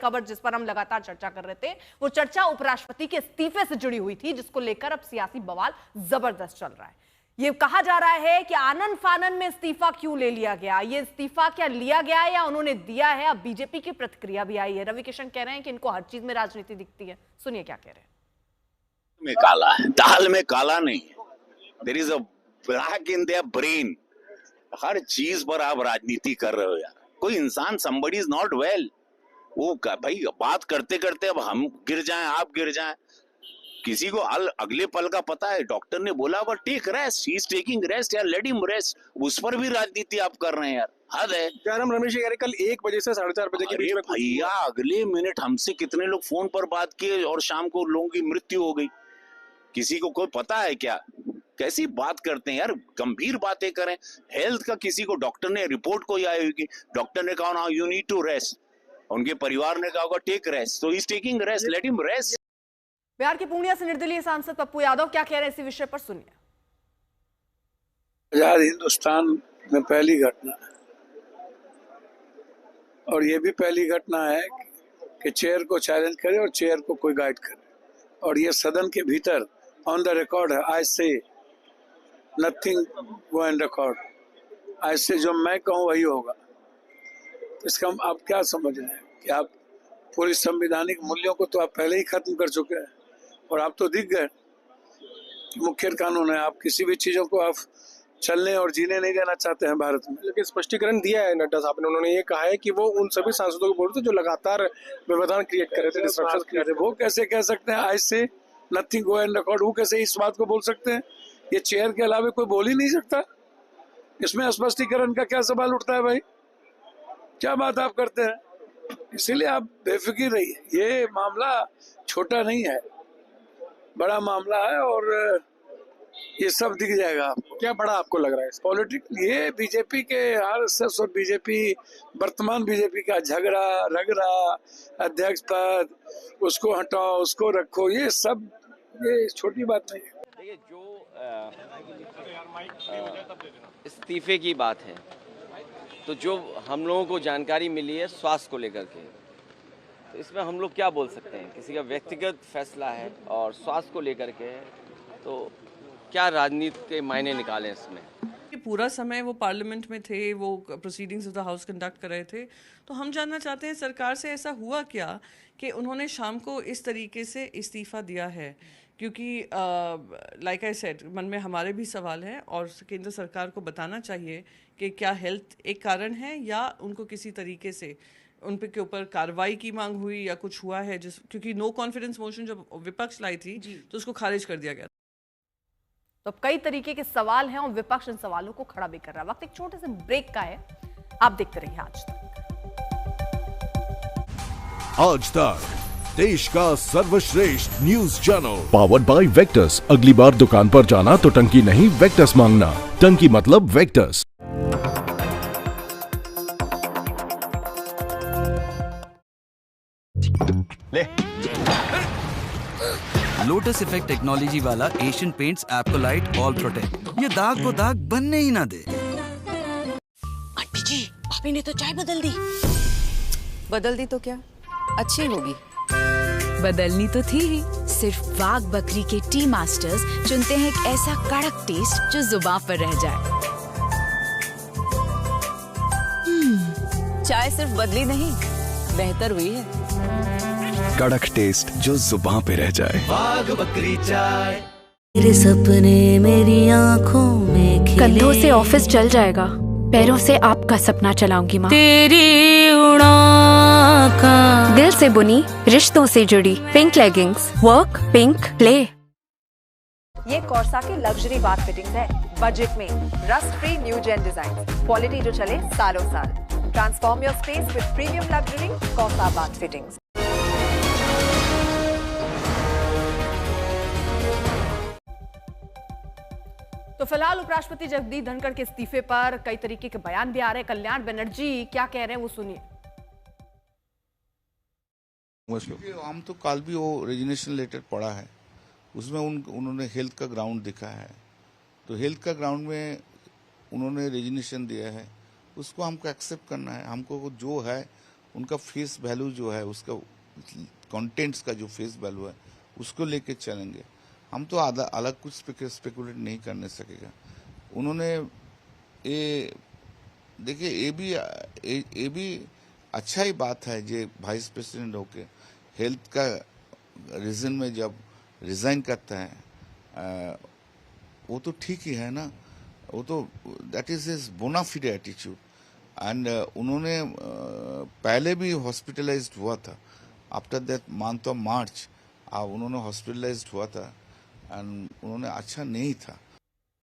खबर जिस पर हम लगातार चर्चा कर रहे थे, वो चर्चा उपराष्ट्रपति के इस्तीफे से जुड़ी हुई थी, जिसको लेकर अब सियासी बवाल जबरदस्त चल रहा है। ये कहा जा रहा है कि आनन फानन में इस्तीफा क्यों ले लिया गया, ये इस्तीफा क्या लिया गया है या उन्होंने दिया है। अब बीजेपी की प्रतिक्रिया भी आई है। रवि किशन कह रहे हैं कि इनको हर चीज में राजनीति दिखती है। सुनिए क्या कह रहे हैं। में काला है, दाल में काला नहीं है। There is a black in their brain. हर चीज पर आप राजनीति कर रहे हो यार। कोई इंसान somebody is not well, वो भाई बात करते करते अब हम गिर जाएं, आप गिर जाएं, किसी को अगले पल का पता है। डॉक्टर ने बोला but take rest, he is taking rest यार, लेट हिम रेस्ट। उस पर भी राजनीति आप कर रहे हैं यार, हद है। क्या नाम रमेश कह रहे कल 1 बजे से 4:30 बजे के बीच में भैया अगले मिनट हमसे कितने लोग फोन पर बात किए और शाम को लोगों की मृत्यु हो गई। किसी को कोई पता है क्या? कैसी बात करते हैं यार, गंभीर बातें करें। हेल्थ का किसी को डॉक्टर ने रिपोर्ट को आई होगी, डॉक्टर ने कहा ना यू नीड टू रेस्ट, उनके परिवार ने कहा होगा टेक रेस्ट, तो ही is taking rest, late him rest. Bihar के पूर्णिया से निर्दलीय सांसद पप्पू यादव क्या कह रहे हैं इसी विषय पर, सुनिए। आजाद हिंदुस्तान में पहली घटना और ये भी पहली घटना है कि चेयर को चैलेंज करे और चेयर को कोई गाइड करे, और ये सदन के भीतर ऑन द रिकॉर्ड है। आज से नथिंग गो इन रिकॉर्ड, आज से जो मैं कहूँ वही होगा। तो इसका आप क्या समझ रहे हैं कि आप पूरी संवैधानिक मूल्यों को तो आप पहले ही खत्म कर चुके हैं, और आप तो दिख गए मुख्य कानून है, आप किसी भी चीजों को आप चलने और जीने नहीं देना चाहते हैं भारत में। लेकिन स्पष्टीकरण दिया है नड्डा साहब ने, उन्होंने ये कहा है कि वो उन सभी सांसदों को बोलते जो लगातार व्यवधान क्रिएट कर रहे थे, डिस्ट्रक्शन क्रिएट। वो कैसे कह सकते हैं आज से नथिंग गो इन रिकॉर्ड? वो कैसे इस बात को बोल सकते हैं? ये चेयर के अलावा कोई बोल ही नहीं सकता। इसमें स्पष्टीकरण का क्या सवाल उठता है भाई? क्या बात आप करते हैं? इसीलिए आप बेफिक्र रहिए, ये मामला छोटा नहीं है, बड़ा मामला है, और ये सब दिख जाएगा आपको। क्या बड़ा आपको लग रहा है पॉलिटिक्स? ये बीजेपी के आरएसएस और बीजेपी, वर्तमान बीजेपी का झगड़ा रगड़ा, अध्यक्ष पद, उसको हटाओ उसको रखो, ये सब ये छोटी बात नहीं है। देखिए, जो इस्तीफे की बात है, तो जो हम लोगों को जानकारी मिली है स्वास्थ्य को लेकर के, तो इसमें हम लोग क्या बोल सकते हैं? किसी का व्यक्तिगत फैसला है और स्वास्थ्य को लेकर के है, तो क्या राजनीति के मायने निकालें इसमें? पूरा समय वो पार्लियामेंट में थे, वो proceedings of the house conduct कर रहे थे, तो हम जानना चाहते हैं सरकार से ऐसा हुआ क्या कि उन्होंने शाम को इस तरीके से इस्तीफा दिया है। क्योंकि लाइक आई सेड, मन में हमारे भी सवाल हैं और केंद्र सरकार को बताना चाहिए कि क्या हेल्थ एक कारण है या उनको किसी तरीके से उन पे के ऊपर कार्रवाई की मांग हुई या कुछ हुआ है, क्योंकि नो कॉन्फिडेंस मोशन जब विपक्ष लाई थी तो उसको खारिज कर दिया गया। तो अब कई तरीके के सवाल हैं और विपक्ष इन सवालों को खड़ा भी कर रहा है। वक्त एक छोटे से ब्रेक का है, आप देखते रहिए आज तक देश का सर्वश्रेष्ठ news channel, powered by Victus. अगली बार दुकान पर जाना तो टंकी नहीं वेक्टस मांगना, टंकी मतलब वेक्टस। ले लोटस इफेक्ट टेक्नोलॉजी वाला Asian paints Apcolite all protect, ये दाग को दाग बनने ही ना दे। आंटी जी, भाभी ने तो चाय बदल दी। बदल दी तो क्या, अच्छी होगी। बदलनी तो थी ही। सिर्फ वाघ बकरी के टी मास्टर्स चुनते हैं एक ऐसा कड़क टेस्ट जो जुबान पर रह जाए। चाय सिर्फ बदली नहीं, बेहतर हुई है। कड़क टेस्ट जो जुबान पे रह जाए। वाघ बकरी चाय। मेरे सपने मेरी आँखों में खिले। कंधों से ऑफिस चल जाएगा, पैरों से आपका सपना चलाऊंगी माँ। तेरी उड़ान का दिल से बुनी, रिश्तों से जुड़ी pink leggings, work pink play. ये कॉर्सा की लग्जरी बाथ फिटिंग्स है, बजट में, rust free new gen design, quality जो चले सालों साल। Transform your space with premium luxury Corsa bath fittings. तो फिलहाल उपराष्ट्रपति जगदीप धनखड़ के इस्तीफे पर कई तरीके के बयान भी आ रहे हैं। कल्याण बनर्जी क्या कह रहे हैं वो सुनिए। हम तो कल भी वो रेजिग्नेशन लेटर पढ़ा है, उसमें उन्होंने हेल्थ का ग्राउंड दिखा है, तो हेल्थ का ग्राउंड में उन्होंने रेजिग्नेशन दिया है, उसको हमको एक्सेप्ट करना है। हमको जो है उनका फेस वैल्यू जो है, उसका कंटेंट्स का जो फेस वैल्यू है उसको लेके चलेंगे। हम तो अलग कुछ स्पेकुलेट नहीं करने सकेगा। उन्होंने ये देखिए, ये भी अच्छा ही बात है जे वाइस प्रेसिडेंट होके हेल्थ का रीजन में जब रिजाइन करता है, वो तो ठीक ही है ना। वो तो that is his bonafide attitude. And उन्होंने पहले भी हॉस्पिटलाइज्ड हुआ था, after that month of March उन्होंने हॉस्पिटलाइज्ड हुआ था एंड उन्होंने अच्छा नहीं था।